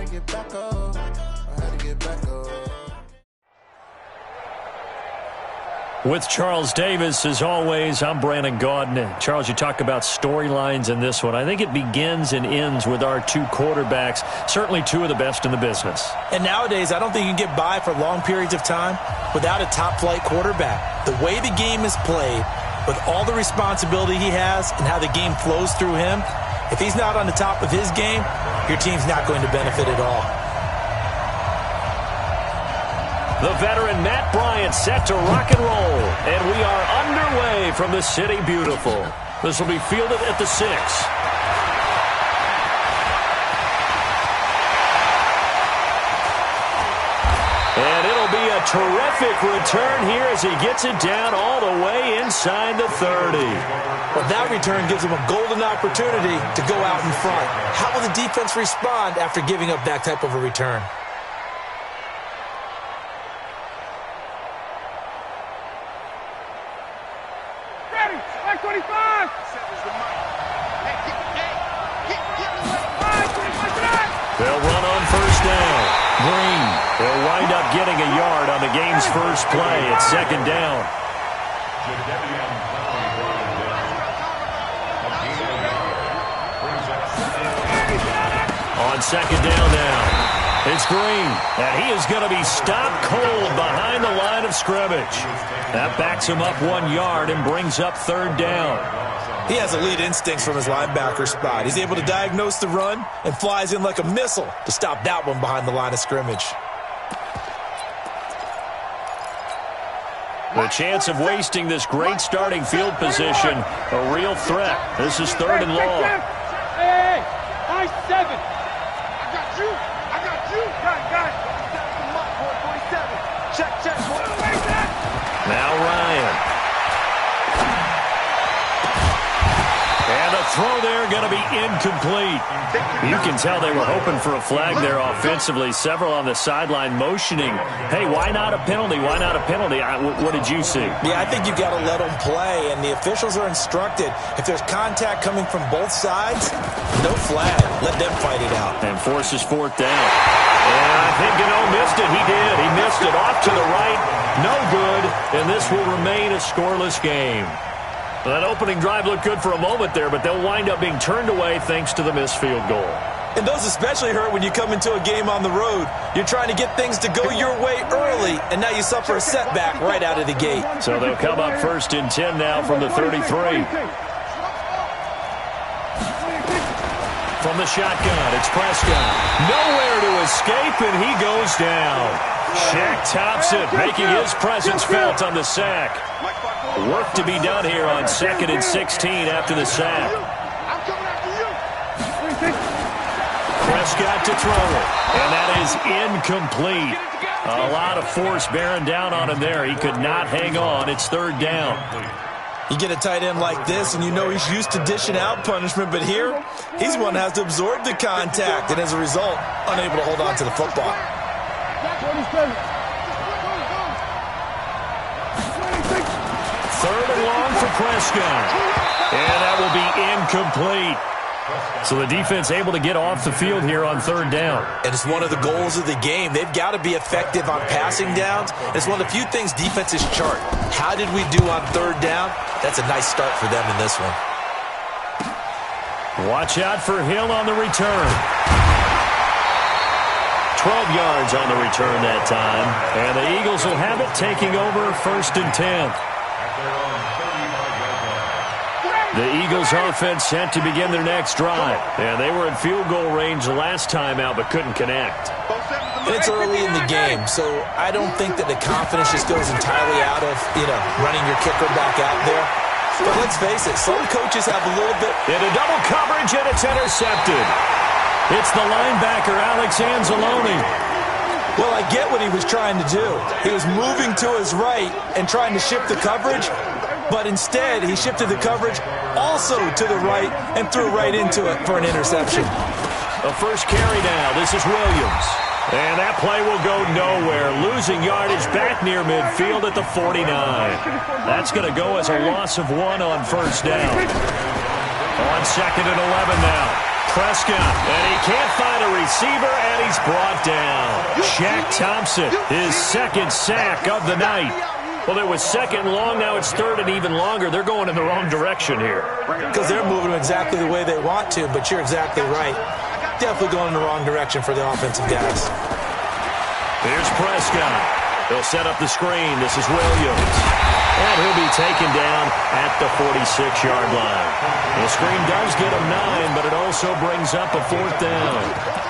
to get back up. I had to get back up. With Charles Davis, as always, I'm Brandon Gaudin. Charles, you talk about storylines in this one. I think it begins and ends with our two quarterbacks, certainly two of the best in the business. And nowadays, I don't think you can get by for long periods of time without a top-flight quarterback. The way the game is played, with all the responsibility he has and how the game flows through him, if he's not on the top of his game, your team's not going to benefit at all. The veteran Matt Bryant set to rock and roll. And we are underway from the City Beautiful. This will be fielded at the 6. And it'll be a terrific return here as he gets it down all the way inside the 30. Well, that return gives him a golden opportunity to go out in front. How will the defense respond after giving up that type of a return? They'll run on first down. Green. They'll wind up getting a yard on the game's first play. It's second down. On second down now, it's Green. And he is going to be stopped cold behind the line of scrimmage. That backs him up 1 yard and brings up third down. He has elite instincts from his linebacker spot. He's able to diagnose the run and flies in like a missile to stop that one behind the line of scrimmage. The chance of wasting this great starting field position, a real threat. This is third and long. Hey, nice 7. I got you. Guys. 47. Check. Now Ryan. And a throw there going to be incomplete. You can tell they were hoping for a flag there offensively. Several on the sideline motioning, hey, why not a penalty? Why not a penalty? What did you see? Yeah, I think you've got to let them play, and the officials are instructed. If there's contact coming from both sides, no flag. Let them fight it out. And forces fourth down. And I think Gano missed it. He did. He missed it off to the right. No good. And this will remain a scoreless game. That opening drive looked good for a moment there, but they'll wind up being turned away thanks to the missed field goal. And those especially hurt when you come into a game on the road. You're trying to get things to go your way early, and now you suffer a setback right out of the gate. So they'll come up first and 10 now from the 33. From the shotgun, it's Prescott. Nowhere to escape, and he goes down. Shaq tops it, making his presence felt on the sack. Work to be done here on 2nd and 16 after the sack. Prescott to throw it, and that is incomplete. A lot of force bearing down on him there. He could not hang on. It's third down. You get a tight end like this, and you know he's used to dishing out punishment, but here, he's one that has to absorb the contact, and as a result, unable to hold on to the football. Third and long for Prescott. And that will be incomplete. So the defense able to get off the field here on third down. And it's one of the goals of the game. They've got to be effective on passing downs. It's one of the few things defenses chart. How did we do on third down? That's a nice start for them in this one. Watch out for Hill on the return. 12 yards on the return that time. And the Eagles will have it, taking over first and 10. The Eagles offense set to begin their next drive. And they were in field goal range last time out but couldn't connect. And it's early in the game, so I don't think that the confidence just goes entirely out of, running your kicker back out there. But let's face it, some coaches have a little bit. Into double coverage, and it's intercepted. It's the linebacker, Alex Anzalone. Well, I get what he was trying to do. He was moving to his right and trying to shift the coverage, but instead he shifted the coverage also to the right and threw right into it for an interception. A first carry now. This is Williams. And that play will go nowhere. Losing yardage back near midfield at the 49. That's going to go as a loss of 1 on first down. On 2nd and 11 now. Prescott, and he can't find a receiver, and he's brought down. Shaq Thompson, his second sack of the night. Well, it was second and long. Now it's third and even longer. They're going in the wrong direction here. Because they're moving exactly the way they want to, but you're exactly right. Definitely going in the wrong direction for the offensive guys. Here's Prescott. They'll set up the screen. This is Williams. And he'll be taken down at the 46-yard line. The screen does get him 9, but it also brings up a 4th down.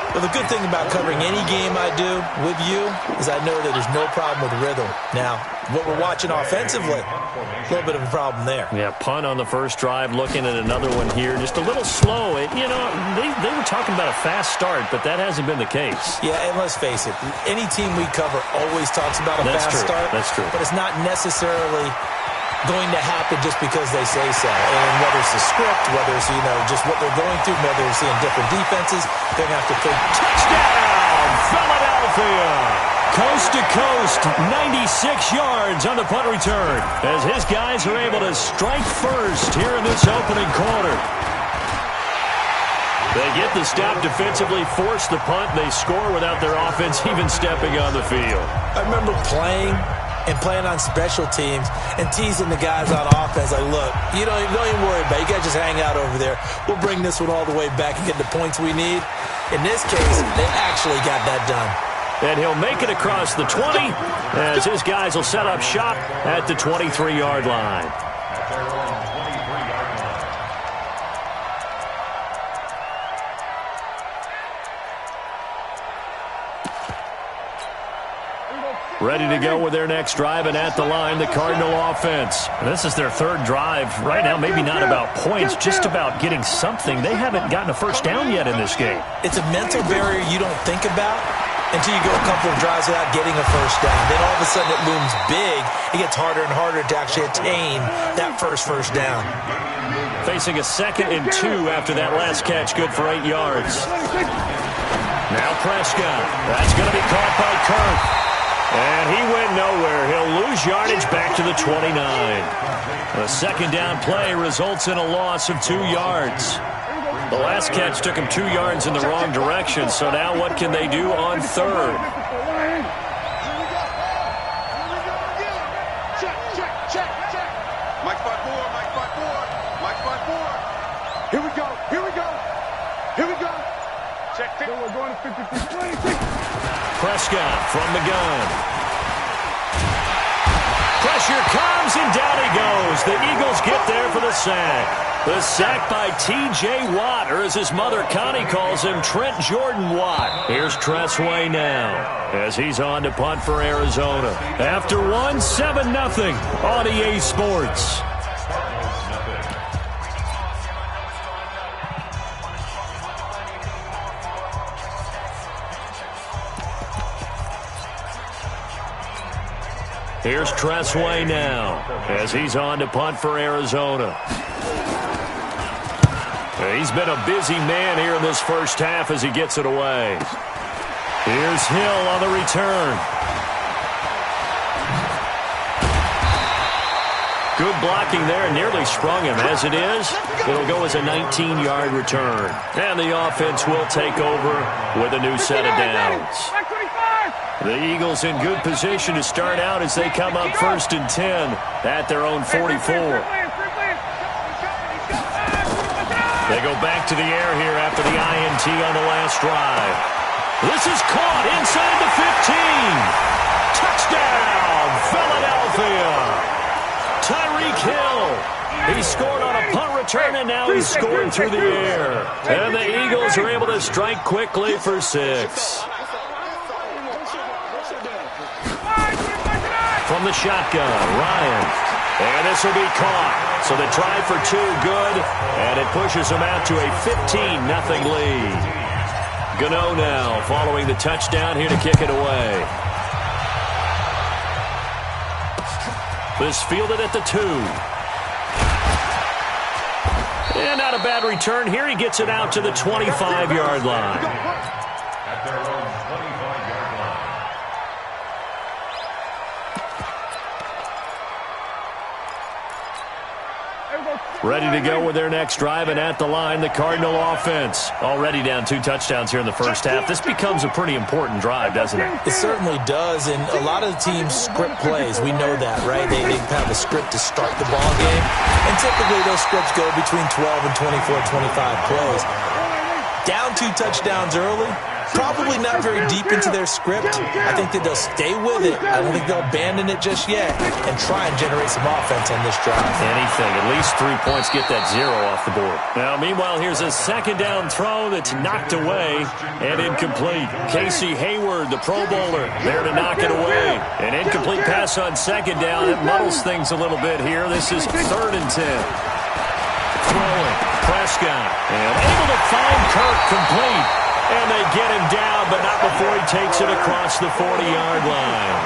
Well, the good thing about covering any game I do with you is I know that there's no problem with rhythm. Now, what we're watching offensively, a little bit of a problem there. Yeah, punt on the first drive, looking at another one here. Just a little slow. They were talking about a fast start, but that hasn't been the case. Yeah, and let's face it, any team we cover always talks about a fast start. That's true. But it's not necessarily going to happen just because they say so. And whether it's the script, whether it's, just what they're going through, whether it's seeing different defenses, they're going to have to think. Touchdown, Philadelphia! Coast to coast, 96 yards on the punt return as his guys are able to strike first here in this opening quarter. They get the stop defensively, force the punt, they score without their offense even stepping on the field. I remember playing on special teams and teasing the guys on offense. Like, look, don't even worry about it. You guys just hang out over there. We'll bring this one all the way back and get the points we need. In this case, they actually got that done. And he'll make it across the 20 as his guys will set up shop at the 23-yard line. Ready to go with their next drive, and at the line, the Cardinal offense. This is their third drive. Right now, maybe not about points, just about getting something. They haven't gotten a first down yet in this game. It's a mental barrier you don't think about until you go a couple of drives without getting a first down. Then all of a sudden it looms big. It gets harder and harder to actually attain that first down. Facing a 2nd and 2 after that last catch, good for 8 yards. Now Prescott. That's going to be caught by Kirk. And he went nowhere. He'll lose yardage back to the 29. A second down play results in a loss of 2 yards. The last catch took him 2 yards in the wrong direction, so now what can they do on third? Mike 5-4. Here we go. Check. We're going to 53. Prescott from the gun. Pressure comes, and down he goes. The Eagles get there for the sack. The sack by T.J. Watt, or as his mother Connie calls him, Trent Jordan Watt. Here's Tressway now as he's on to punt for Arizona. After 7-0 on EA Sports. Here's Tressway now as he's on to punt for Arizona. He's been a busy man here in this first half as he gets it away. Here's Hill on the return. Good blocking there, nearly sprung him. As it is, it'll go as a 19-yard return. And the offense will take over with a new set of downs. The Eagles in good position to start out as they come up 1st and 10 at their own 44. They go back to the air here after the INT on the last drive. This is caught inside the 15. Touchdown, Philadelphia. Tyreek Hill. He scored on a punt return, and now he's scoring through the air. And the Eagles are able to strike quickly for 6. From the shotgun, Ryan. And this will be caught. So the try for 2, good. And it pushes them out to a 15-0 lead. Gano now following the touchdown here to kick it away. This fielded at the 2. And not a bad return here. He gets it out to the 25-yard line. At their own 25-yard line. ready to go with their next drive, and at the line, the Cardinal offense. Already down 2 touchdowns here in the first half. This becomes a pretty important drive, doesn't it? It certainly does, and a lot of the teams script plays. We know that, right? They have a script to start the ball game, and typically those scripts go between 12 and 24, 25 plays. Down 2 touchdowns early, probably not very deep into their script. I think that they'll stay with it. I don't think they'll abandon it just yet and try and generate some offense on this drive. Anything. At least 3 points, get that 0 off the board. Now, meanwhile, here's a second down throw that's knocked away and incomplete. Casey Hayward, the Pro Bowler, there to knock it away. An incomplete pass on second down. It muddles things a little bit here. This is 3rd and 10. Throwing. Prescott. And able to find Kirk complete. And they get him down, but not before he takes it across the 40-yard line.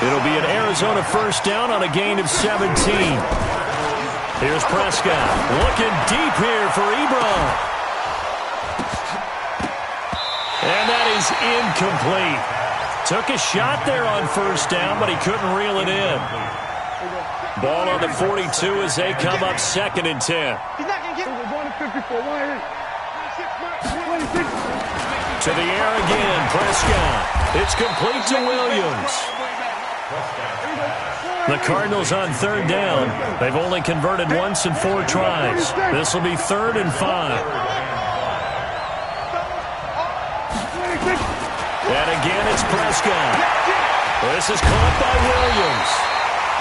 It'll be an Arizona first down on a gain of 17. Here's Prescott. Looking deep here for Ebron. And that is incomplete. Took a shot there on first down, but he couldn't reel it in. Ball on the 42 as they come up 2nd and 10. To the air again, Prescott. It's complete to Williams. The Cardinals on 3rd down. They've only converted once in 4 tries. This will be 3rd and 5. And again, it's Prescott. This is caught by Williams.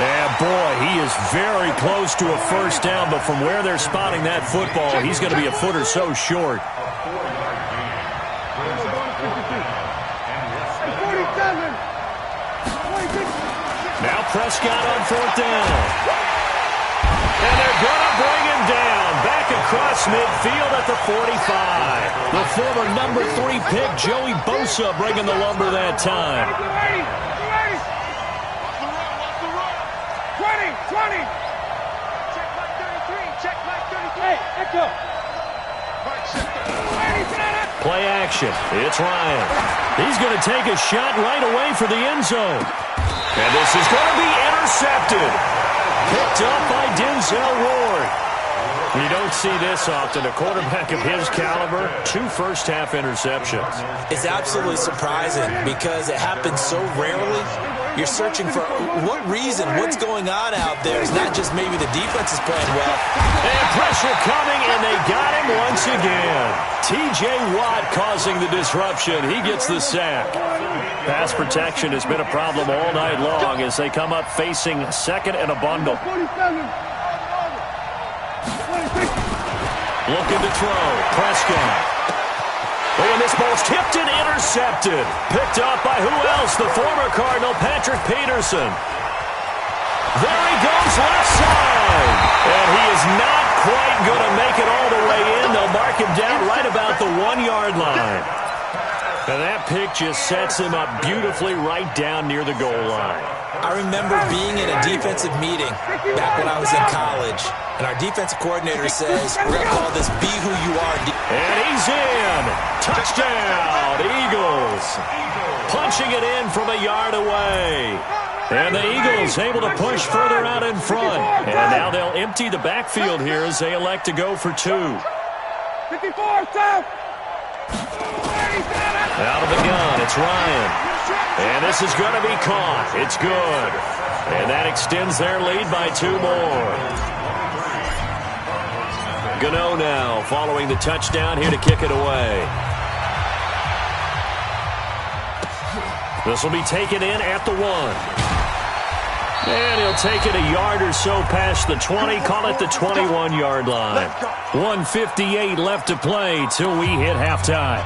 And boy, he is very close to a first down, but from where they're spotting that football, he's going to be a foot or so short. Now Prescott on 4th down. And they're going to bring him down. Back across midfield at the 45. The former number 3 pick, Joey Bosa, bringing the lumber that time. 20. Check my 33. Check my 33. Hey, Echo. Play action. It's Ryan. He's going to take a shot right away for the end zone. And this is going to be intercepted. Picked up by Denzel Ward. You don't see this often. A quarterback of his caliber, 2 first-half interceptions. It's absolutely surprising because it happens so rarely. You're searching for what reason, what's going on out there. It's not just maybe the defense is playing well. And pressure coming, and they got him once again. T.J. Watt causing the disruption. He gets the sack. Pass protection has been a problem all night long as they come up facing 2nd and a bundle. Looking to throw. Prescott. Oh, and this ball's tipped and intercepted. Picked up by who else? The former Cardinal, Patrick Peterson. There he goes, left side. And he is not quite going to make it all the way in. They'll mark him down right about the 1-yard line. And that pick just sets him up beautifully right down near the goal line. I remember being in a defensive meeting back when I was in college, and our defensive coordinator says, we're going to call this Be Who You Are. And he's in. Touchdown, Eagles. Punching it in from a yard away. And the Eagles able to push further out in front. And now they'll empty the backfield here as they elect to go for 2. 54, stop! Out of the gun, it's Ryan. And this is going to be caught. It's good. And that extends their lead by 2 more. Gano now following the touchdown here to kick it away. This will be taken in at the 1. And he'll take it a yard or so past the 20, call it the 21-yard line. 1:58 left to play till we hit halftime.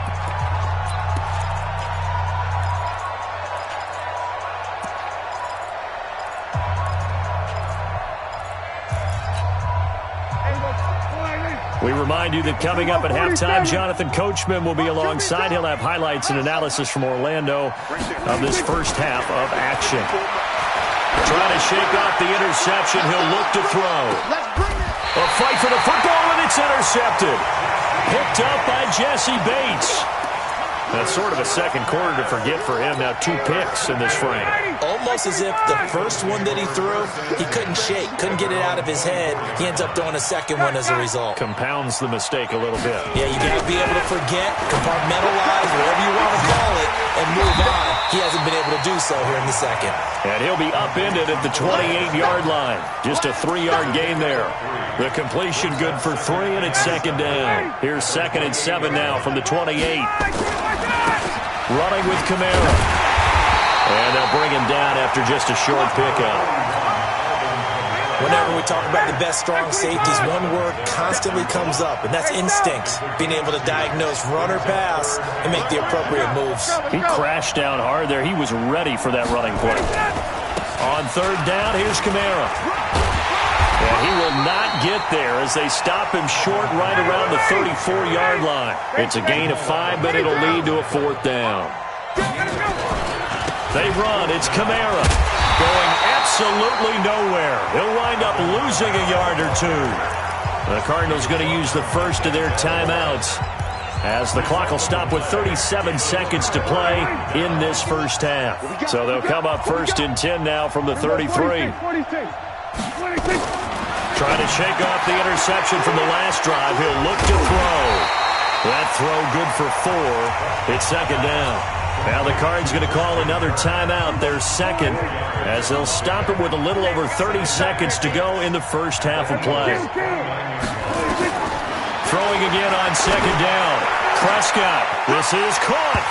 We remind you that coming up at halftime, Jonathan Coachman will be alongside. He'll have highlights and analysis from Orlando of this first half of action. Trying to shake off the interception. He'll look to throw. A fight for the football, and it's intercepted. Picked up by Jesse Bates. That's sort of a second quarter to forget for him. Now 2 picks in this frame. Almost as if the first one that he threw, he couldn't shake, couldn't get it out of his head. He ends up throwing a second one as a result. Compounds the mistake a little bit. Yeah, you got to be able to forget, compartmentalize, whatever you want to call it, and move on. He hasn't been able to do so here in the second. And he'll be upended at the 28-yard line. Just a 3-yard gain there. The completion good for 3, and it's second down. Here's 2nd and 7 now from the 28. Running with Kamara. And they'll bring him down after just a short pickup. Whenever we talk about the best strong safeties, one word constantly comes up, and that's instinct. Being able to diagnose run or pass and make the appropriate moves. He crashed down hard there. He was ready for that running play. On 3rd down, here's Kamara. And he will not get there as they stop him short right around the 34-yard line. It's a gain of 5, but it'll lead to a 4th down. They run. It's Kamara going absolutely nowhere. He'll wind up losing a yard or 2. The Cardinals going to use the first of their timeouts as the clock will stop with 37 seconds to play in this first half. So they'll come up 1st and 10 now from the 33. Trying to shake off the interception from the last drive. He'll look to throw. That throw good for 4. It's second down. Now the Cards going to call another timeout, their second, as they'll stop it with a little over 30 seconds to go in the first half of play. Throwing again on second down. Prescott. This is caught.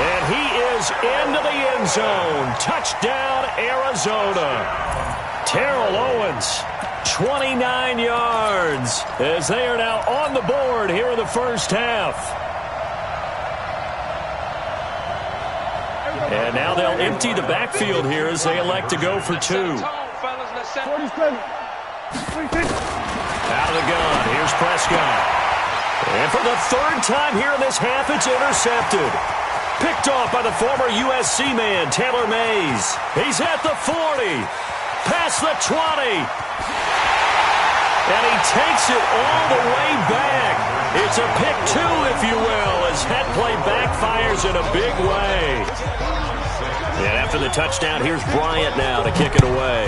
And he is into the end zone. Touchdown, Arizona. Terrell Owens. 29 yards as they are now on the board here in the first half. And now they'll empty the backfield here as they elect to go for 2. Out of the gun, here's Prescott. And for the 3rd time here in this half, it's intercepted. Picked off by the former USC man, Taylor Mays. He's at the 40. Past the 20. And he takes it all the way back. It's a pick 2, if you will, as head play backfires in a big way. And after the touchdown, here's Bryant now to kick it away.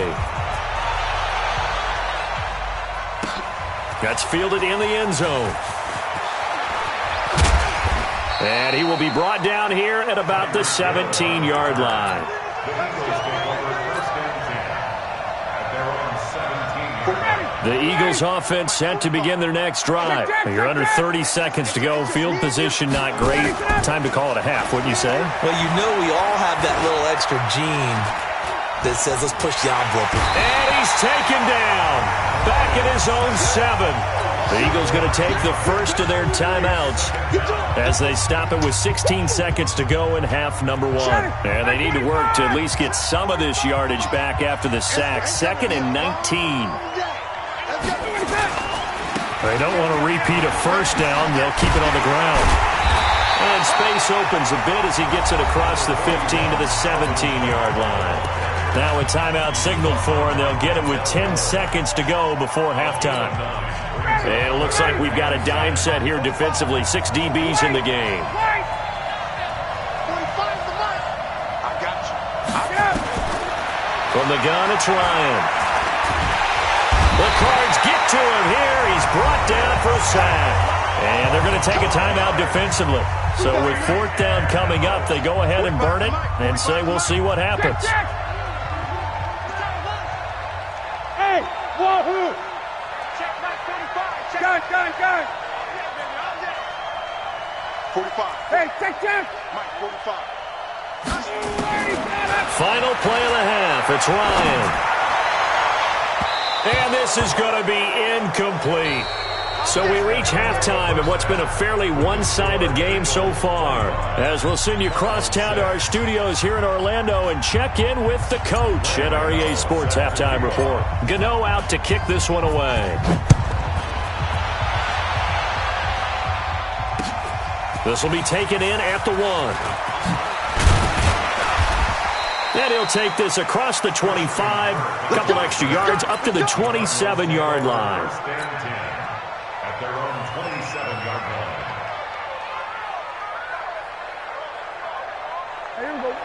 That's fielded in the end zone. And he will be brought down here at about the 17-yard line. The Eagles offense set to begin their next drive. You're under 30 seconds to go. Field position not great. Time to call it a half, wouldn't you say? Well, you know we all have that little extra gene that says let's push the envelope. And he's taken down. Back at his own 7. The Eagles going to take the first of their timeouts as they stop it with 16 seconds to go in half number 1. And they need to work to at least get some of this yardage back after the sack. 2nd and 19. They don't want to repeat a first down. They'll keep it on the ground. And space opens a bit as he gets it across the 15 to the 17-yard line. Now a timeout signaled for, and they'll get it with 10 seconds to go before halftime. And it looks like we've got a dime set here defensively. 6 DBs in the game. From the gun, it's Ryan. The Cards get to him here. He's brought down for a sack. And they're going to take a timeout defensively. So with 4th down coming up, they go ahead and burn it and say we'll see what happens. Hey, wahoo! Check Mike 45. Gun. 45. Hey, check. Mike 45. Final play of the half. It's Ryan. And this is going to be incomplete. So we reach halftime in what's been a fairly one-sided game so far. As we'll send you across town to our studios here in Orlando and check in with the coach at REA Sports Halftime Report. Gano out to kick this one away. This will be taken in at the 1. And he'll take this across the 25, a couple extra yards, up to the 27-yard line. At their own 27-yard line.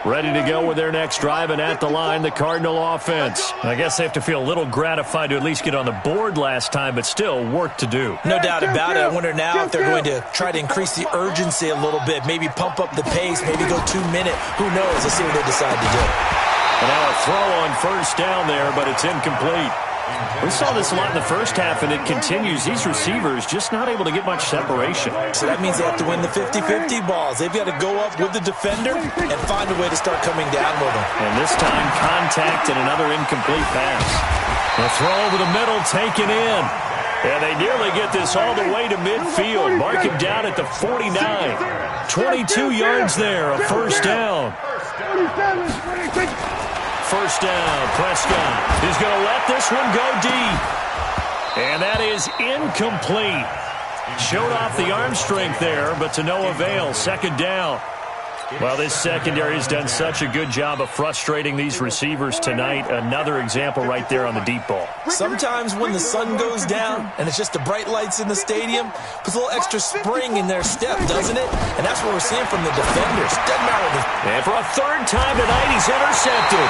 Ready to go with their next drive, and at the line, the Cardinal offense. I guess they have to feel a little gratified to at least get on the board last time, but still work to do. No doubt about it. I wonder now if they're going to try to increase the urgency a little bit, maybe pump up the pace, maybe go 2-minute. Who knows? Let's see what they decide to do. And now a throw on first down there, but it's incomplete. We saw this a lot in the first half, and it continues. These receivers just not able to get much separation. So that means they have to win the 50-50 balls. They've got to go up with the defender and find a way to start coming down with them. And this time, contact and another incomplete pass. The throw over the middle, taken in. And they nearly get this all the way to midfield. Mark him down at the 49. 22 yards there, a first down. First down, Prescott is going to let this one go deep. And that is incomplete. Showed off the arm strength there, but to no avail. Second down. Well, this secondary has done such a good job of frustrating these receivers tonight. Another example right there on the deep ball. Sometimes when the sun goes down and it's just the bright lights in the stadium, puts a little extra spring in their step, doesn't it? And that's what we're seeing from the defenders. Doesn't matter. And for a third time tonight, he's intercepted.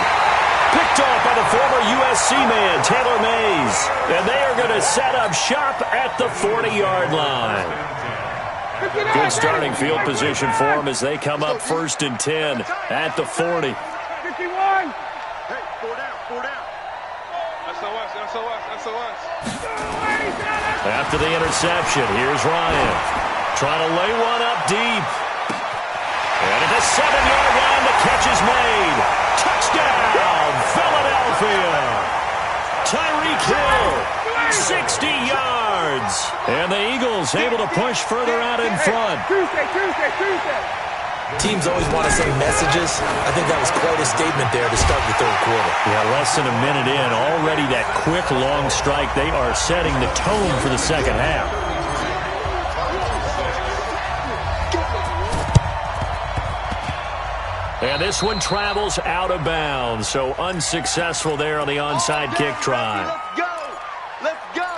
Picked off by the former USC man, Taylor Mays. And they are going to set up shop at the 40-yard line. Good starting field position for them as they come up 1st and 10 at the 40. 51. Hey, 4 down. That's us. After the interception, here's Ryan. Trying to lay one up deep. And at the 7-yard line, the catch is made. Touchdown, Philadelphia. Tyreek Hill, 60 yards. And the Eagles able to push further out in front. Tuesday. Teams always want to send messages. I think that was quite a statement there to start the third quarter. Yeah, less than a minute in. Already that quick, long strike. They are setting the tone for the second half. And this one travels out of bounds. So unsuccessful there on the onside kick try. Let's go.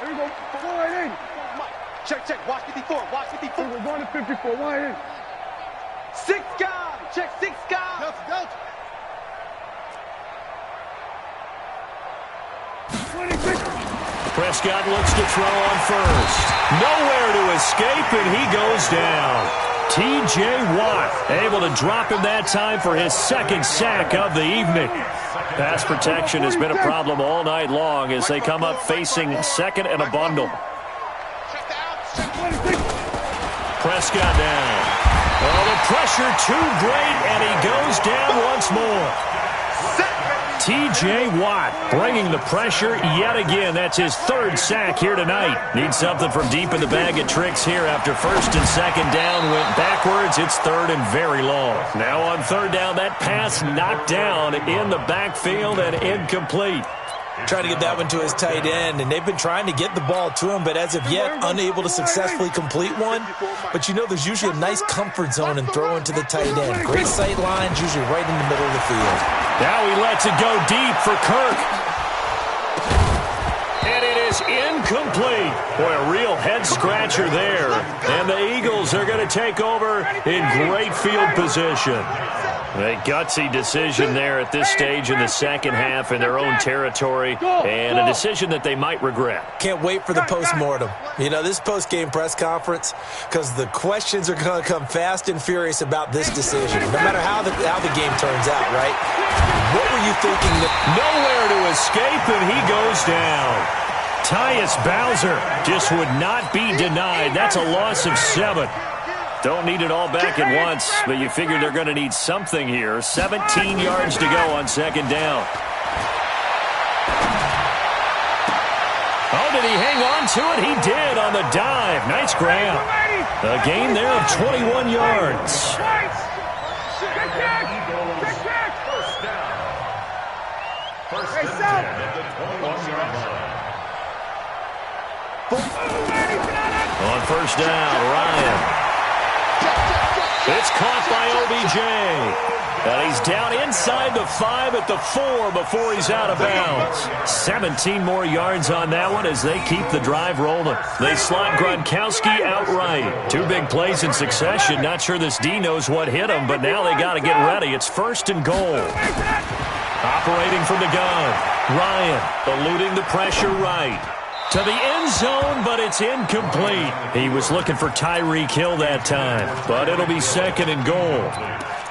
Here we go. Wide in. Check. Watch 54. We're going to 54. Wide in. 6 guys. Check 6 guys. Go. 26. Prescott looks to throw on first. Nowhere to escape, and he goes down. T.J. Watt able to drop him that time for his second sack of the evening. Pass protection has been a problem all night long as they come up facing second and a bundle. Prescott down. Oh, the pressure too great, and he goes down once more. T.J. Watt bringing the pressure yet again. That's his third sack here tonight. Needs something from deep in the bag of tricks here after first and second down went backwards. It's third and very long. Now on third down, that pass knocked down in the backfield and incomplete. Trying to get that one to his tight end, and they've been trying to get the ball to him, but as of yet, unable to successfully complete one. But you know there's usually a nice comfort zone in throwing to the tight end. Great sight lines, usually right in the middle of the field. Now he lets it go deep for Kirk. And it is incomplete. Boy, a real head-scratcher there. And the Eagles are going to take over in great field position. A gutsy decision there at this stage in the second half in their own territory, and a decision that they might regret. Can't wait for the post-mortem. You know, this post-game press conference, because the questions are going to come fast and furious about this decision, no matter how the game turns out, right? What were you thinking? Nowhere to escape, and he goes down. Tyus Bowser just would not be denied. That's a loss of 7. Don't need it all back at once, but you figure they're going to need something here. 17 yards to go on second down. Oh, did he hang on to it? He did on the dive. Nice grab. A gain there of 21 yards. First down at the 21-yard line. On first down, Ryan. It's caught by OBJ. And he's down inside the 5 at the 4 before he's out of bounds. 17 more yards on that one as they keep the drive rolling. They slot Gronkowski outright. 2 big plays in succession. Not sure this D knows what hit him, but now they got to get ready. It's 1st and goal. Operating from the gun. Ryan eluding the pressure right. To the end zone, but it's incomplete. He was looking for Tyreek Hill that time, but it'll be 2nd and goal.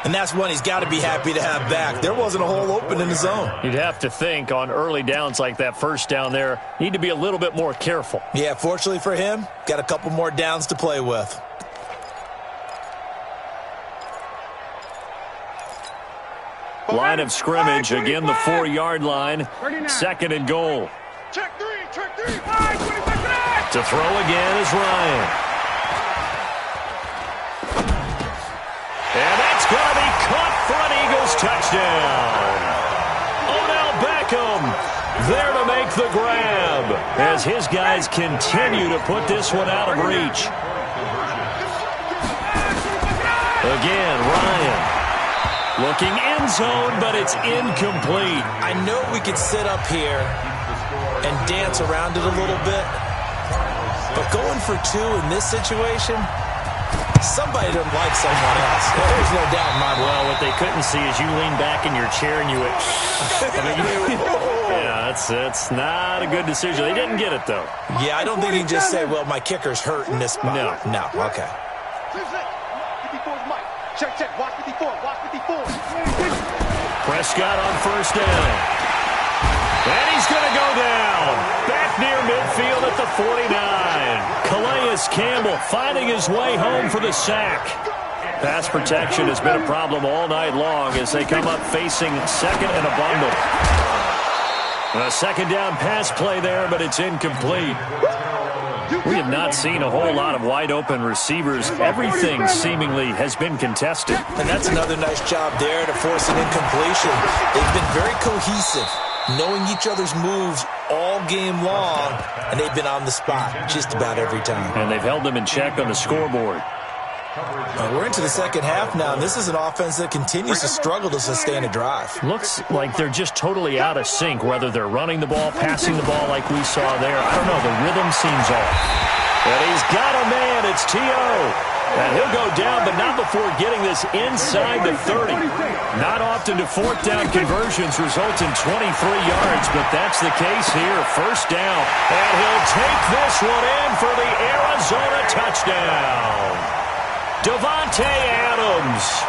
And that's one he's got to be happy to have back. There wasn't a hole open in the zone. You'd have to think on early downs like that, 1st down there, need to be a little bit more careful. Yeah, fortunately for him, got a couple more downs to play with. Line of scrimmage, again the 4-yard line, 2nd and goal. Check 3, check 3. To throw again is Ryan. And that's going to be caught for an Eagles touchdown. Odell Beckham there to make the grab as his guys continue to put this one out of reach. Again, Ryan looking end zone, but it's incomplete. I know we could sit up here and dance around it a little bit, but going for 2 in this situation, somebody doesn't like someone else. There's no doubt in my mind. Well, what they couldn't see is you lean back in your chair and you went, yeah, that's not a good decision. They didn't get it, though. Yeah, I don't think you can just say, well, my kicker's hurt in this spot. No, okay. Check, check, watch 54, watch 54. Prescott on 1st down. And he's going to go down. Back near midfield at the 49. Calais Campbell finding his way home for the sack. Pass protection has been a problem all night long as they come up facing 2nd and a bundle. A 2nd down pass play there, but it's incomplete. We have not seen a whole lot of wide-open receivers. Everything seemingly has been contested. And that's another nice job there to force an incompletion. They've been very cohesive, knowing each other's moves all game long, and they've been on the spot just about every time. And they've held them in check on the scoreboard. We're into the 2nd half now, and this is an offense that continues to struggle to sustain a drive. Looks like they're just totally out of sync, whether they're running the ball, passing the ball like we saw there. I don't know, the rhythm seems off. And he's got a man, it's T.O. And he'll go down, but not before getting this inside the 30. Not often do 4th down conversions result in 23 yards, but that's the case here. 1st down, and he'll take this one in for the Arizona touchdown. Devontae Adams,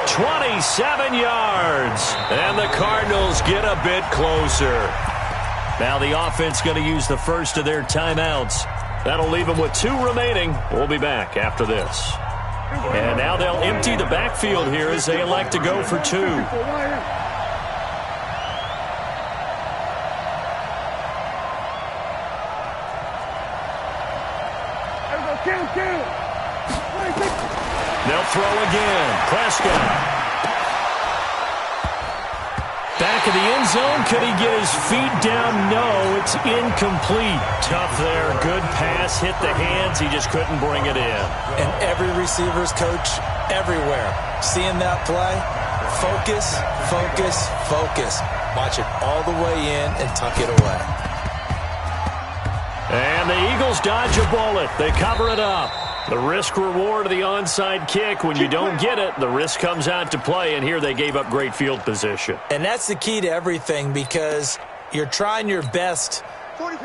27 yards, and the Cardinals get a bit closer. Now the offense going to use the first of their timeouts. That'll leave them with 2 remaining. We'll be back after this. And now they'll empty the backfield here as they elect to go for 2. They'll throw again. Prescott. Back of the end zone. Could he get his feet down? No, it's incomplete. Tough there. Good pass. Hit the hands. He just couldn't bring it in. And every receiver's coach everywhere, seeing that play, focus, focus, focus. Watch it all the way in and tuck it away. And the Eagles dodge a bullet. They cover it up. The risk-reward of the onside kick, when you don't get it, the risk comes out to play, and here they gave up great field position. And that's the key to everything, because you're trying your best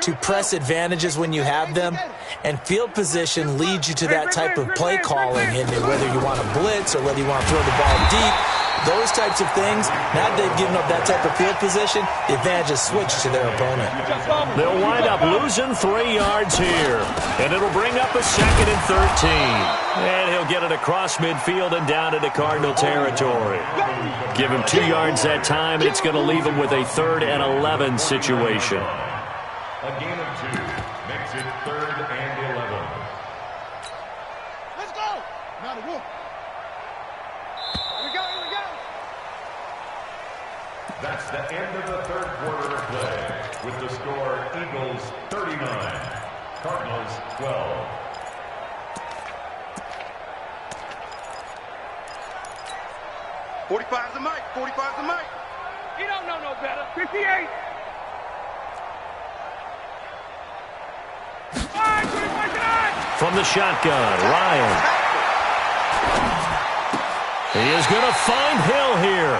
to press advantages when you have them, and field position leads you to that type of play calling, and whether you want to blitz or whether you want to throw the ball deep, those types of things, now that they've given up that type of field position, the advantage is switched to their opponent. They'll wind up losing 3 yards here, and it'll bring up a 2nd and 13. And he'll get it across midfield and down into Cardinal territory. Give him 2 yards that time, and it's going to leave him with a 3rd and 11 situation. A gain of 2 makes it 3rd and 11. Let's go. Now the wolf. Here we go, here we go. That's the end of the 3rd quarter of play. With the score, Eagles 39, Cardinals 12. 45's the mic. 45's the mic. You don't know no better. 58. From the shotgun, Ryan. He is going to find Hill here.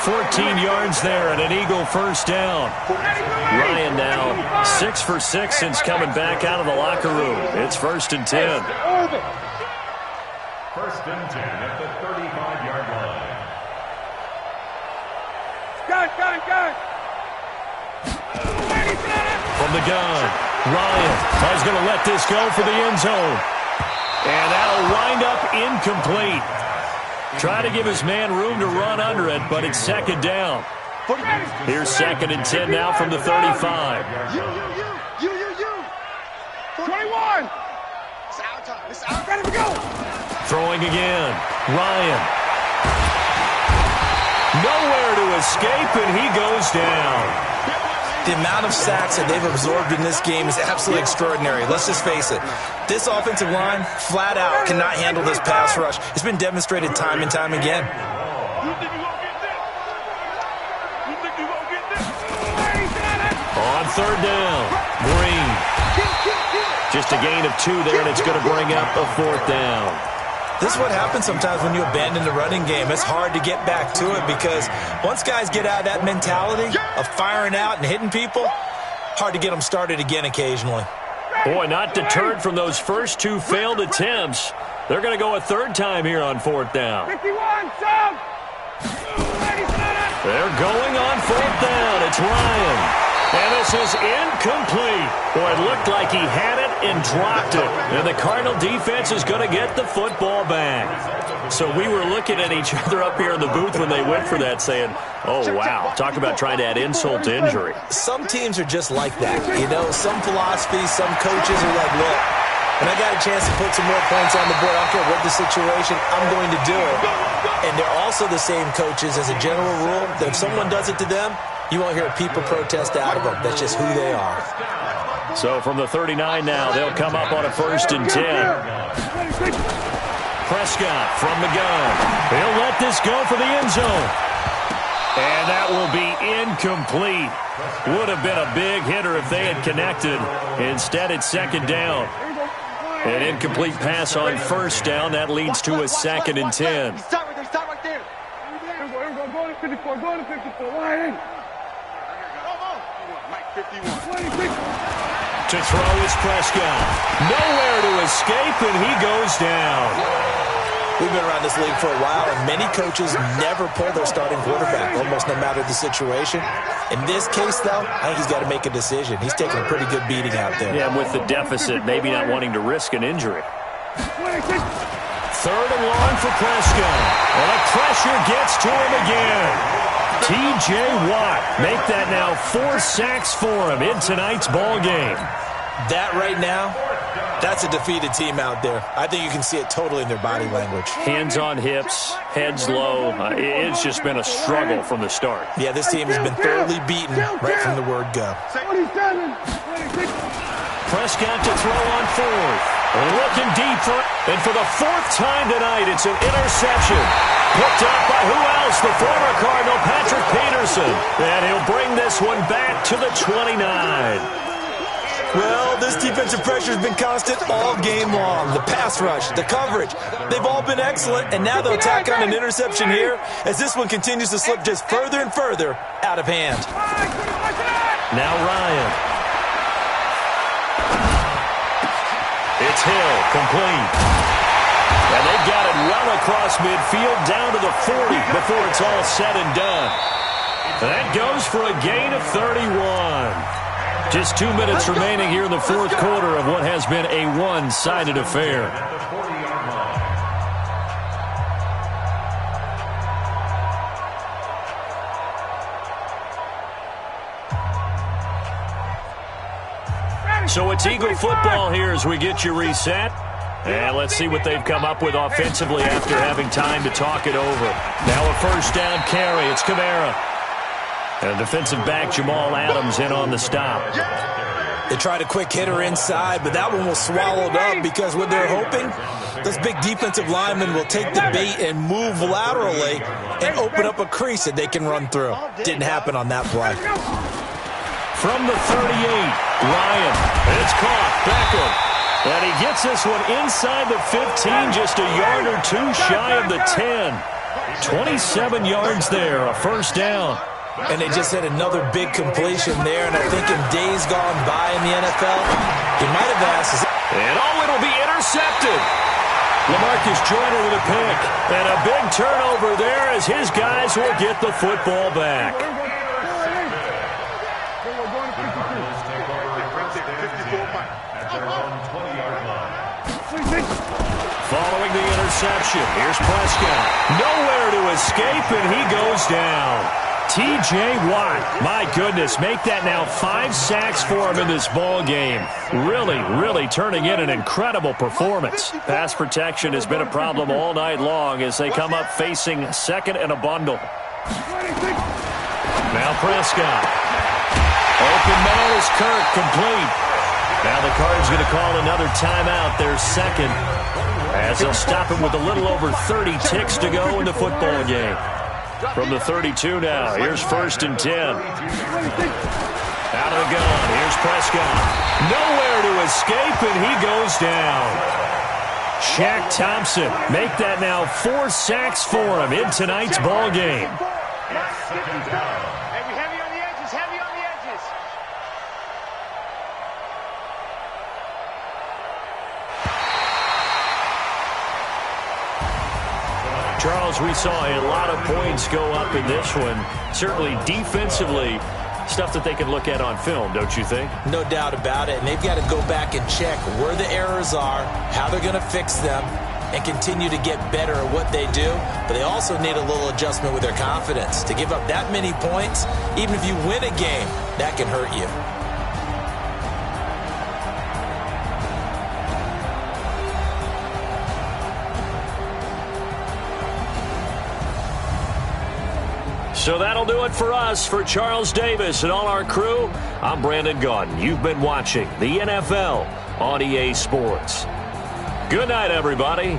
14 yards there and an Eagle first down. Ryan now 6 for 6 since coming back out of the locker room. It's 1st and 10. 1st and 10 at the 35-yard line. Gun. From the gun, Ryan is going to let this go for the end zone. And that'll wind up incomplete. Try to give his man room to run under it, but it's 2nd down. Here's 2nd and 10 now from the 35. You. 21. It's our time. It's our time to go. Throwing again, Ryan. Nowhere to escape, and he goes down. The amount of sacks that they've absorbed in this game is absolutely extraordinary. Let's just face it. This offensive line, flat out, cannot handle this pass rush. It's been demonstrated time and time again. On 3rd down, Green. Just a gain of 2 there, and it's going to bring up a 4th down. This is what happens sometimes when you abandon the running game. It's hard to get back to it because once guys get out of that mentality of firing out and hitting people, hard to get them started again occasionally. Boy, not deterred from those first 2 failed attempts. They're going to go a 3rd time here on 4th down. 51, Sam. They're going on 4th down. It's Ryan. And this is incomplete. Boy, it looked like he had it and dropped it. And the Cardinal defense is going to get the football back. So we were looking at each other up here in the booth when they went for that saying, oh, wow, talk about trying to add insult to injury. Some teams are just like that. You know, some philosophies, some coaches are like, look, when I got a chance to put some more points on the board, I don't care what the situation, I'm going to do it. And they're also the same coaches as a general rule that if someone does it to them, you won't hear people protest out of them. That's just who they are. So from the 39 now, they'll come up on a 1st and 10. Prescott from the gun. He'll let this go for the end zone. And that will be incomplete. Would have been a big hitter if they had connected. Instead, it's 2nd down. An incomplete pass on 1st down. That leads to a 2nd and 10. Stop right there. Go to 54. Go to 54. Why in? Mike 51. To throw is Prescott. Nowhere to escape, and he goes down. We've been around this league for a while, and many coaches never pull their starting quarterback, almost no matter the situation. In this case, though, I think he's got to make a decision. He's taking a pretty good beating out there. Yeah, with the deficit, maybe not wanting to risk an injury. 3rd and long for Prescott. And the pressure gets to him again. T.J. Watt make that now 4 sacks for him in tonight's ball game. That right now, that's a defeated team out there. I think you can see it totally in their body language. Hands on hips, heads low. It's just been a struggle from the start. Yeah, this team has been thoroughly beaten right from the word go. Prescott to throw on 4th. Looking deep and for the 4th time tonight, it's an interception. Picked up by who else? The former Cardinal, Patrick Peterson. And he'll bring this one back to the 29. Well, this defensive pressure has been constant all game long. The pass rush, the coverage, they've all been excellent, and now they'll tack on an interception here as this one continues to slip just further and further out of hand. Now Ryan. It's Hill, complete. And they've got it well across midfield down to the 40 before it's all said and done. That goes for a gain of 31. Just 2 minutes remaining here in the 4th quarter of what has been a one-sided affair. So it's Eagle football here as we get you reset. And let's see what they've come up with offensively after having time to talk it over. Now a 1st down carry. It's Kamara. And defensive back Jamal Adams in on the stop. They tried a quick hitter inside, but that one was swallowed up because what they're hoping Those big defensive linemen will take the bait and move laterally and open up a crease that they can run through. Didn't happen on that play. From the 38, Ryan. It's caught. Beckham. And he gets this one inside the 15, just a yard or two shy of the 10. 27 yards there, a first down. And they just had another big completion there, and I think in days gone by in the NFL, he might have asked. And it'll be intercepted. LaMarcus Joyner with a pick. And a big turnover there as his guys will get the football back. Following the interception, here's Prescott. Nowhere to escape, and he goes down. T.J. Watt, my goodness, make that now 5 sacks for him in this ball game. Really turning in an incredible performance. Pass protection has been a problem all night long as they come up facing second and a bundle. Now Prescott. Open man is Kirk, complete. Now the Cards going to call another timeout, their second, as they'll stop him with a little over 30 ticks to go in the football game. From the 32 now, here's 1st and 10. Out of the gun, here's Prescott. Nowhere to escape, and he goes down. Shaq Thompson, make that now 4 sacks for him in tonight's ball game. Heavy on the edges, heavy on the edges. Charles, we saw a lot of points go up in this one. Certainly defensively, stuff that they can look at on film, don't you think? No doubt about it. And they've got to go back and check where the errors are, how they're going to fix them, and continue to get better at what they do. But they also need a little adjustment with their confidence. To give up that many points, even if you win a game, that can hurt you. So that'll do it for us. For Charles Davis and all our crew, I'm Brandon Gaudin. You've been watching the NFL on EA Sports. Good night, everybody.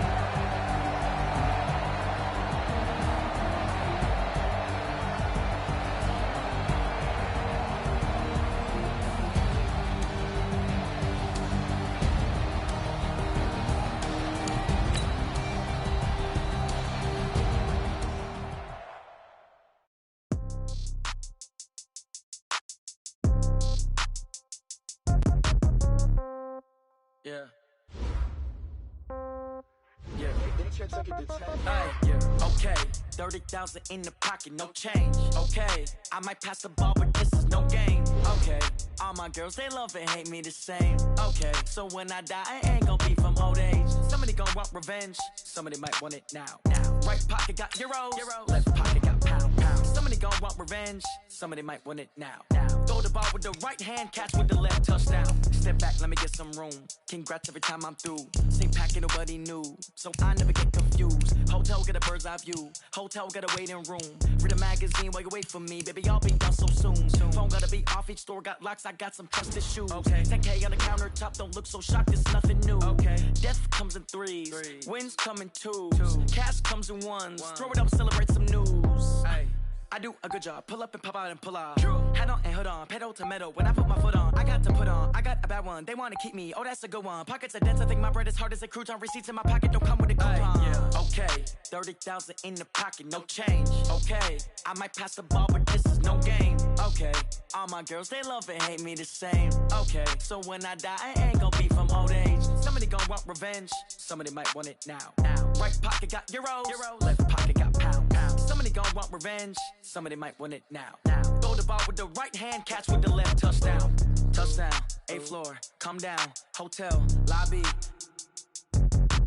Okay, 30,000 in the pocket, no change. Okay, I might pass the ball, but this is no game. Okay, all my girls, they love and hate me the same. Okay, so when I die, I ain't gonna be from old age. Somebody gonna want revenge, somebody might want it now. Right pocket got euros, left pocket got pound. Somebody gonna want revenge, somebody might want it now. Throw the ball with the right hand, catch with the left, touchdown. Step back, let me get some room. Congrats every time I'm through. Same packet, nobody knew, so I never get confused. Hotel get a bird's eye view. Hotel got a waiting room. Read a magazine while you wait for me, baby. I'll be done so soon. Phone gotta be off. Each store got locks. I got some trusted shoes. Okay. 10K on the countertop. Don't look so shocked. It's nothing new. Okay. Death comes in threes. Wins come in twos. Cash comes in ones. Throw it up, celebrate some news. Hey. I do a good job. Pull up and pop out and pull off. Hat on and hood on. Pedal to metal. When I put my foot on, I got to put on. I got a bad one. They want to keep me. Oh, that's a good one. Pockets are dense. I think my bread is hard as a crouton. Receipts in my pocket don't come with a coupon. Okay. 30,000 in the pocket. No change. Okay. I might pass the ball, but this is no game. Okay. All my girls, they love and hate me the same. Okay. So when I die, I ain't gonna be from old age. Somebody gonna want revenge. Somebody might want it now. Right pocket got euros. Left pocket got pound. Somebody gon' want revenge. Somebody might want it now. Throw the ball with the right hand, catch with the left, touchdown. Touchdown, 8th floor, come down. Hotel, lobby.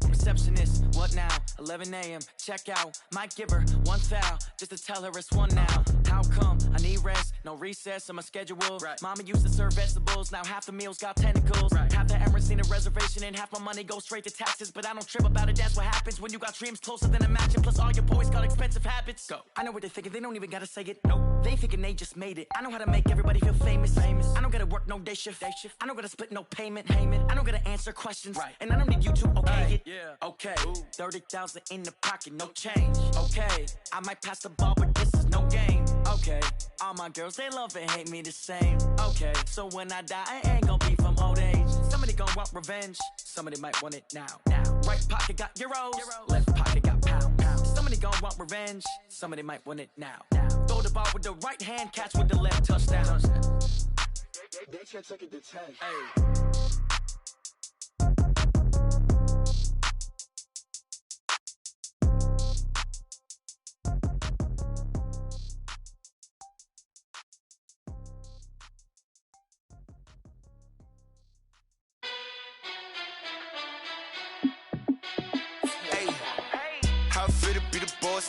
Receptionist, what now? 11 a.m., check out. Might give her one foul, just to tell her it's one now. How come? I need rest, no recess in my schedule. Right. Mama used to serve vegetables, now half the meals got tentacles. Right. Half the Emirates need a reservation and half my money goes straight to taxes. But I don't trip about it, that's what happens when you got dreams closer than a match. And plus all your boys got expensive habits. Go. I know what they're thinking, they don't even gotta say it. No, they thinking they just made it. I know how to make everybody feel famous. I don't gotta work no day shift. I don't gotta split no payment. I don't gotta answer questions. Right. And I don't need you to okay it. Yeah. Okay. 30,000 in the pocket, no change. Okay. I might pass the ball, but this is no game. Okay. All my girls, they love and hate me the same. Okay. So when I die, I ain't gonna be from old age. Somebody gon' want revenge. Somebody might want it now. Right pocket got euros. Left pocket got pounds. Somebody gon' want revenge. Somebody might want it now. Throw the ball with the right hand, catch with the left, touchdown. They can't take it to 10. Hey.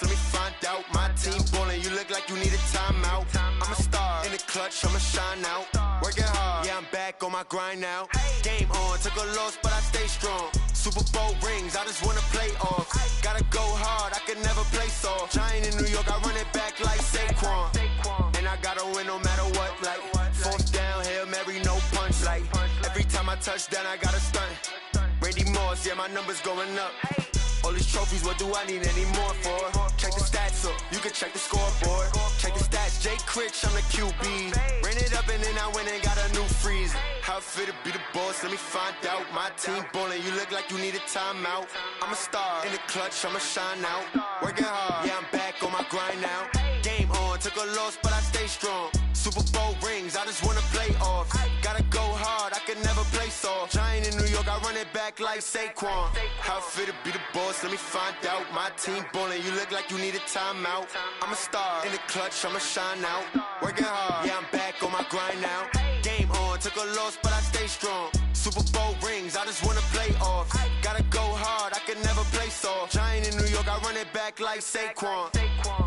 Let me find out. My team ballin', you look like you need a timeout. I'm a star in the clutch, I'ma shine out. Working hard, yeah, I'm back on my grind now. Game on, took a loss, but I stay strong. Super Bowl rings, I just wanna play off. Gotta go hard, I can never play soft. Giant in New York, I run it back like Saquon. And I gotta win no matter what, like fourth down, Hail Mary, no punch. Like every time I touch down, I gotta stunt. Randy Moss, yeah, my numbers going up. All these trophies, what do I need any more for? Check the stats up, you can check the scoreboard. Check the stats, Jay Critch, I'm the QB. Ran it up and then I went and got a new freeze. How it feel to be the boss, let me find out. My team ballin', you look like you need a timeout. I'm a star in the clutch, I'ma shine out. Working hard, yeah, I'm back on my grind now. Game on, took a loss, but I stay strong. Super Bowl rings, I just wanna play off. Gotta go hard, I can never play soft. Giant in New York, I run it back like Saquon. How it feel to be the boss, let me find out. My team ballin', you look like you need a timeout. I'm a star in the clutch, I'ma shine out. Working hard, yeah, I'm back on my grind now. Game on, took a loss, but I stay strong. Super Bowl rings, I just wanna play off. Gotta go hard, I can never play soft. Giant in New York, I run it back like Saquon.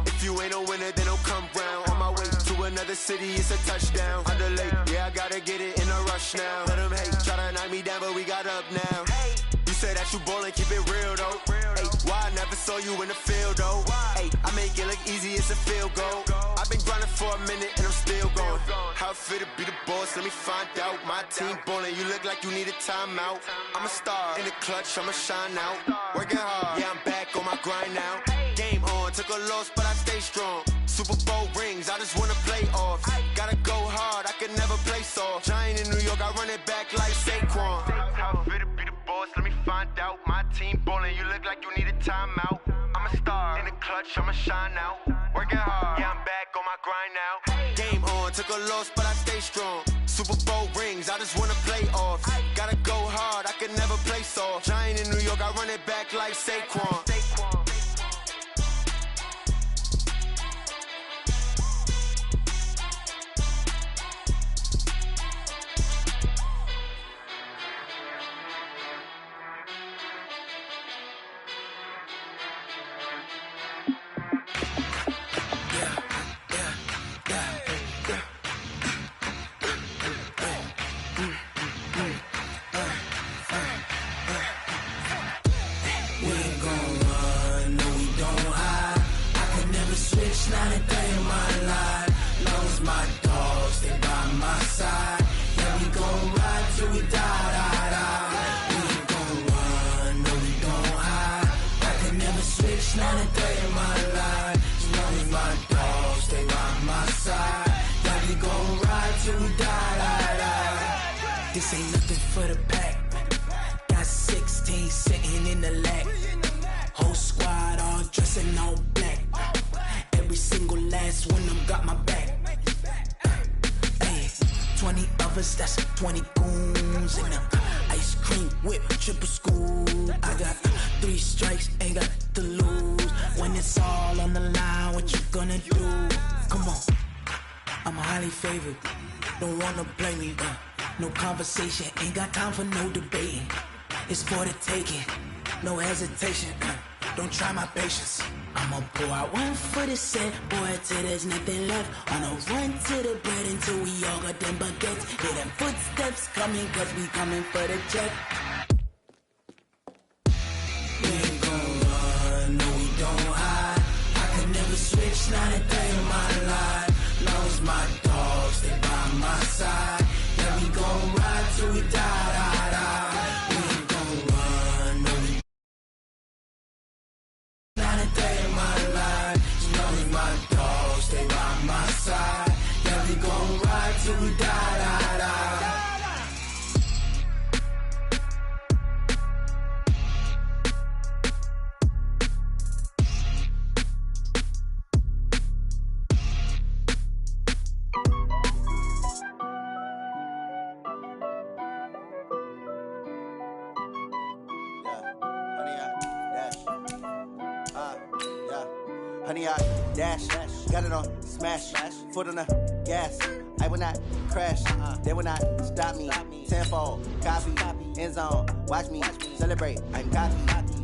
If you ain't a winner, then don't come round. On my way to another city, it's a touchdown. Underlay, yeah, I gotta get it in a rush now. Let them hate, try to knock me down, but we got up now. You say that you ballin', keep it real though. Hey, why I never saw you in the field though? Hey, I make it look easy, it's a field goal. I've been grinding for a minute and I'm still going. How it feel to be the boss, let me find out. My team ballin', you look like you need a timeout. I'm a star in the clutch, I'ma shine out. Working hard, yeah, I'm back on my grind now. Game on, took a loss, but I stay strong. Super Bowl rings, I just wanna play off. Gotta go hard, I can never play soft. Giant in New York, I run it back like Saquon. How it feel to be the boss, let me find out. My team ballin', you look like you need a timeout. I'm a star in the clutch, I'ma shine out. Working hard, yeah, I'm back on my grind now. Game on, took a loss, but I stay strong. Super Bowl rings, I just wanna play off. Gotta go hard, I can never play soft. Giant in New York, I run it back like Saquon. Not a day in my life. Long as my dogs, they by my side. Yeah, we gon' ride till we die. We ain't gon' run, no, we don't hide. I can never switch, not a day in my life. As long as my dogs, they by my side. Yeah, we gon' ride till we die. This ain't nothing for the pack. Got 16 sitting in the lap. Whole squad all dressing all black. Every single last one of them got my back. Ay, 20 of us, that's 20 goons in them. Ice cream whip, triple school. I got 3 strikes, ain't got to lose. When it's all on the line, what you gonna do? Come on, I'm highly favored. Don't wanna blame me, no conversation, ain't got time for no debating. It's for the taking, no hesitation. don't try my patience. I'ma pour out one for the set, boy, till there's nothing left. On a run to the bread until we all got them baguettes. Hear them footsteps coming, cause we coming for the check. We ain't gon' run, no we don't hide. I can never switch, not a day in my life. Long as my dogs, they by my side. Yeah, we gon' ride till we die, die, die. We ain't gon' run, no we not a day in my life. Long as my dogs, stay by my side. Yeah, we gon' ride till we die, die, die. Honey, I dash, got it on smash, foot on the gas. I will not crash, they will not stop me. Tenfold, copy, end zone, watch me celebrate. I'm cocky,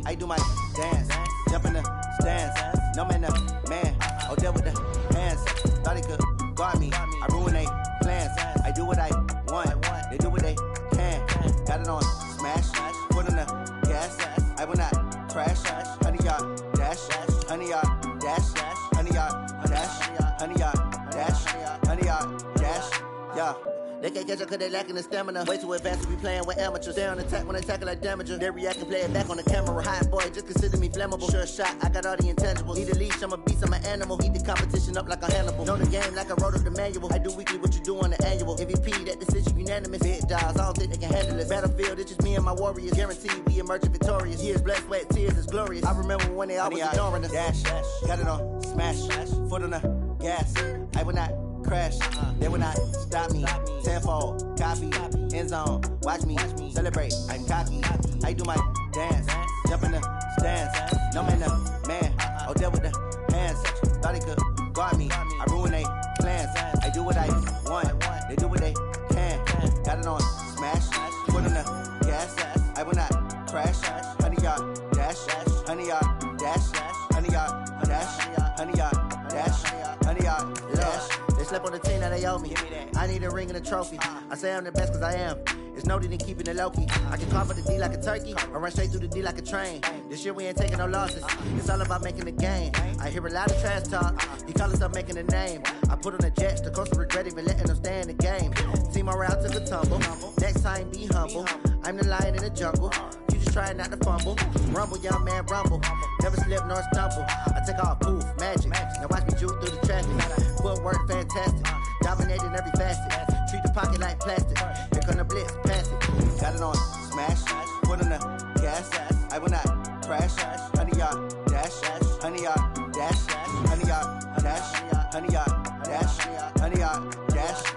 I do my dance, jump in the stands. No man, man, oh there with the hands. Thought he could guard me, I ruin they plans. I do what I want, they do what they can. Got it on smash, foot on the gas. I will not crash, honey, y'all dash, honey, y'all dash, honey, y'all dash, honey, y'all dash, honey, y'all dash, yeah. They can't catch up cause they lacking the stamina. Way too advanced to be playing with amateurs. They on attack when they tackle like damager. They react and play it back on the camera. Hot boy, just consider me flammable. Sure shot, I got all the intangibles. Need a leash, I'm a beast, I'm an animal. Eat the competition up like a Hannibal. Know the game like I wrote up the manual. I do weekly what you do on the annual. MVP, that decision unanimous. Big dogs, I don't think they can handle it. Battlefield, it's just me and my warriors. Guaranteed we emerge victorious. Years, blood, sweat, tears, it's glorious. I remember when they always ignoring us. Dash, got it on smash, foot on the gas. I will not crash, they will not stop me. Tenfold, copy, end zone, watch me celebrate. I'm cocky, I do my dance, jump in the stands. No man, man, oh there with the hands. Thought he could guard me, I ruin they plans. I do what I want, they do what they can. Got it on smash, foot on the gas. I will not crash, honey y'all dash, honey y'all dash, honey y'all dash, honey y'all dash, honey y'all dash. They slept on the team that they owe me. I need a ring and a trophy. I say I'm the best cause I am. It's no need in keeping it low-key. I can carve up the D like a turkey or run straight through the D like a train. This year we ain't taking no losses. It's all about making the game. I hear a lot of trash talk. He call himself making a name. I put on the Jets. The coach will regret even letting them stay in the game. Team morale took a tumble. Next time be humble. I'm the lion in the jungle. You just try not to fumble. Rumble, young man, rumble. Never slip nor stumble. I take off, poof, magic. Now watch me juke through the traffic. Footwork fantastic. Dominating every facet. Treat the pocket like plastic. Here come the blitz, pass it. Got it on smash. Foot on the gas. I will not crash. Honey, y'all dash. Honey, y'all dash. Honey, y'all dash. Honey, y'all dash. Honey, y'all dash.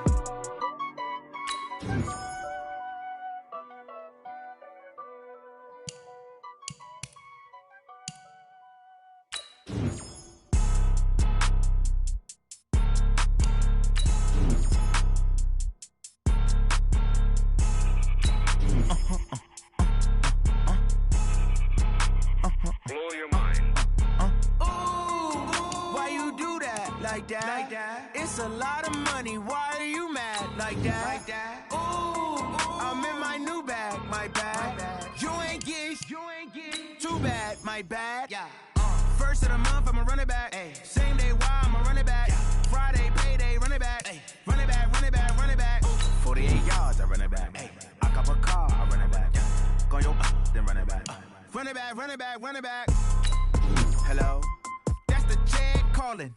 Blow your mind. Why you do that? Like that? It's a lot of money. Why are you mad? Like that? Ooh, I'm in my new bag. My bag. You ain't get. Too bad. My bad. Yeah. First of the month, I'ma run it back. Ay. Same day, why I'ma run it back. Friday, payday, run it back. Ay. Run it back, run it back, run it back. 48 yards, I run it back. Ay. I cop a car, I run it back. Go yo, then run it back. Run it back, run it back, run it back. Hello? That's the Jag calling.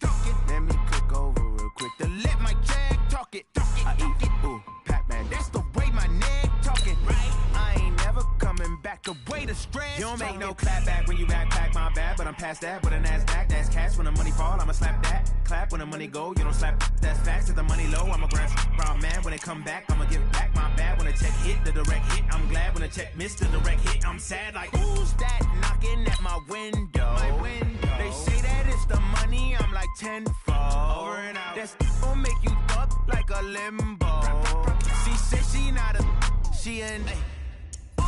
Let me click over real quick to let my Jag talk it. I eat it, ooh, Pac-Man. That's the way my neck talking. Right? I ain't never coming back the way the stress. You don't make no clap back when you backpack, my bad. But I'm past that with a NASDAQ. That's cash when the money fall, I'ma slap that. Clap when the money go, you don't slap. That's facts. If the money low, I'ma grab brown man. When it come back, I'ma give back my bad. When the check hit, the direct hit. I'm glad when the check missed the direct hit. I'm sad like, who's that knocking at my window? They say that it's the money, I'm like tenfold. Over and out. That's gon' make you up like a limbo. She said she not a, she an. Ooh,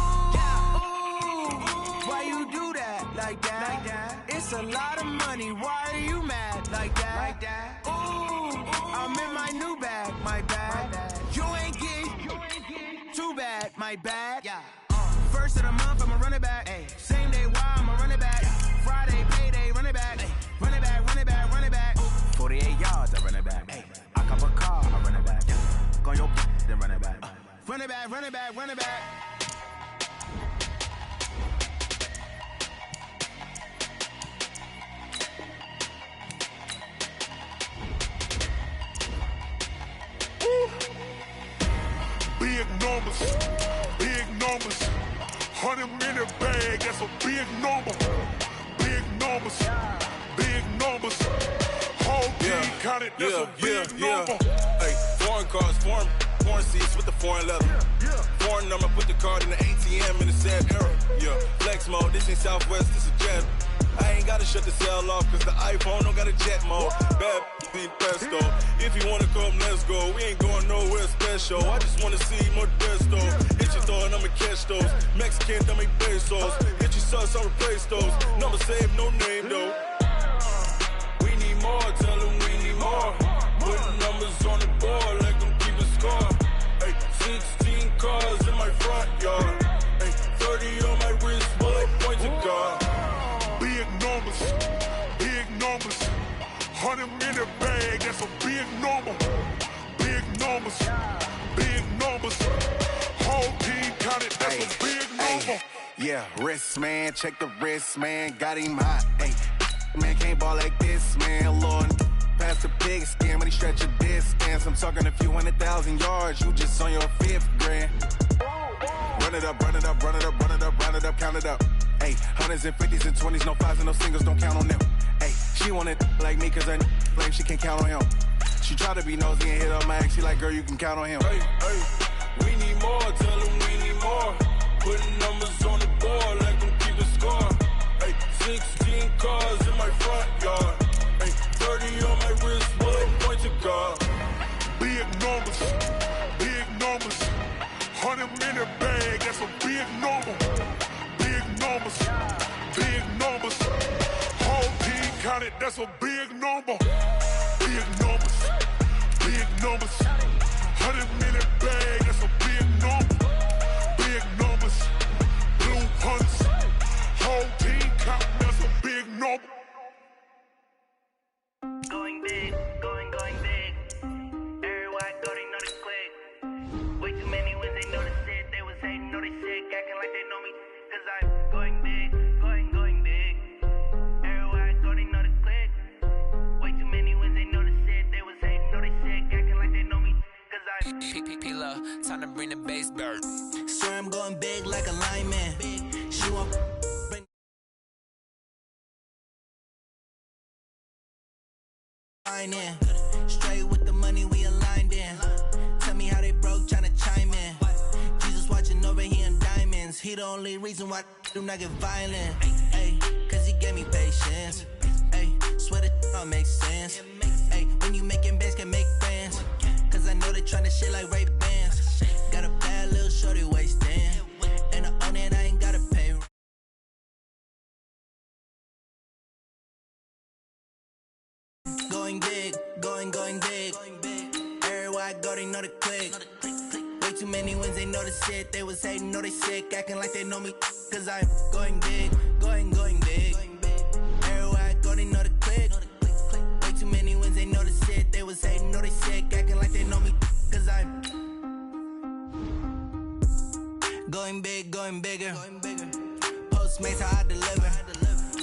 Why you do that like that? It's a lot of money. Why are you mad like that? Ooh, I'm in my new bag, my bad. You ain't get too bad, my bad. First of the month, I'ma run it back. Same day, why I'ma run it back. Friday, payday, run it back. Run it back, run it back, run it back. 48 yards, I run it back. I cop a car, I run it back. Go on your then run it back. Run it back, run it back, run it back. Big numbers, big numbers. 100-minute bag, that's a big number. Big numbers, big numbers. Whole team counted, that's a big number. Hey, foreign cars, foreign seats with the foreign leather. Foreign number, put the card in the ATM in the sad era. Yeah, flex mode, this ain't Southwest, this is jet. I ain't gotta shut the cell off, cause the iPhone don't got a jet mode. Bad beat pesto. If you wanna come, let's go. We ain't going nowhere special. I just wanna see more desto. Hit your throwing, I'ma catch those. Mexican, I'ma make pesos. Hit your sus, I'll replace those. Number saved, no name though. We need more, tell them we need more. Putting numbers on the board like I'm keeping score. Hey, 16 cars in my front yard. Hey, 30 on my wrist, bullet points of God. Big numbers, big numbers. 100-minute bag, that's a big number. Big numbers, big numbers. Whole team counted, that's a big number. Yeah, wrist man, check the wrist man, got him hot. Hey, man can't ball like this, man. Lord, past the pig skin when he stretch a distance. I'm talking a few 100,000 yards, you just on your 5th grand. Run it up, run it up, run it up, run it up, run it up, count it up. Hey, 100s and 50s and 20s, no 5s and no singles, don't count on them. Hey, she want it like me cause her flame, she can't count on him. She try to be nosy and hit up my ex, she like, girl, you can count on him. Hey, we need more, tell them we need more. Putting numbers on the board like I'm keeping score. Hey, 16 cars in my front yard. Hey, 30 on my wrist, bullet points of God. Big numbers, big numbers. 100-minute bag, that's a big number. Big numbers, big numbers. Whole team counted, that's a big number. Big numbers, big numbers. 100-minute bag, that's a big number. Big numbers, blue hunts. Whole team counting, that's a big number. Going big, going big. Everywhere I go, they know the click. Way too many wins, they know the shit. They was hating, know they sick, acting like they know me. Cause I'm going big, going big. Everywhere I go, they know the click. Way too many wins, they know the shit. They was hating, know they sick, acting like they know me. Cause I'm P-P-P-Lo, time to bring the bass bird. swear I'm going big like a lineman. She won't bring in. Straight with the money we aligned in. Tell me how they broke, tryna chime in. Jesus watching over, he in diamonds. He the only reason why I do not get violent. Ay, cause he gave me patience. Ay, swear that all makes sense. Ay, when you making bands, can make friends. Cause I know they tryna shit like Ray Bans. Got a bad little shorty wasting. And I own it, I ain't gotta pay. Going big, going big. Everywhere I go, they know the click. Way too many wins, they know the shit. They was hating, know they sick, acting like they know me. Cause I'm going big, going big. Everywhere I go, they know the click. Way too many wins, they know the shit. They was hating, know they sick, acting like they know me. Cause I'm going big, going bigger. Postmates, how I deliver.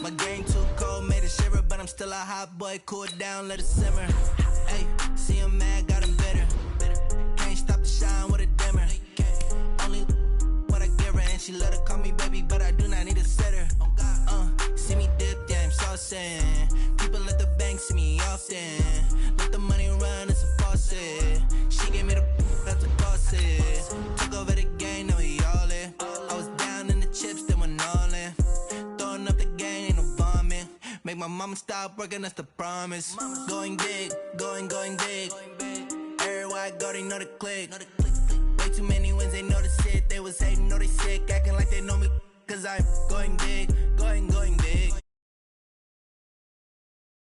My game too cold, made it shiver, but I'm still a hot boy. Cool it down, let it simmer. Hey, see him mad, got him bitter. Can't stop the shine with a dimmer. Only what I give her, and she let her call me baby, but I do not need a sitter. See me dip, yeah, I'm saucing. People at the bank see me often. Let the money run, it's a faucet. She gave me the that's a faucet. Took over the game, now we all in. I was down in the chips, then went all in. Throwing up the gang, ain't no bombing. Make my mama stop working, that's the promise. Going big, going big. Everywhere I go, they know the click. Way too many wins, they know the shit. They was hating, know they sick, acting like they know me. Cause I'm going big, going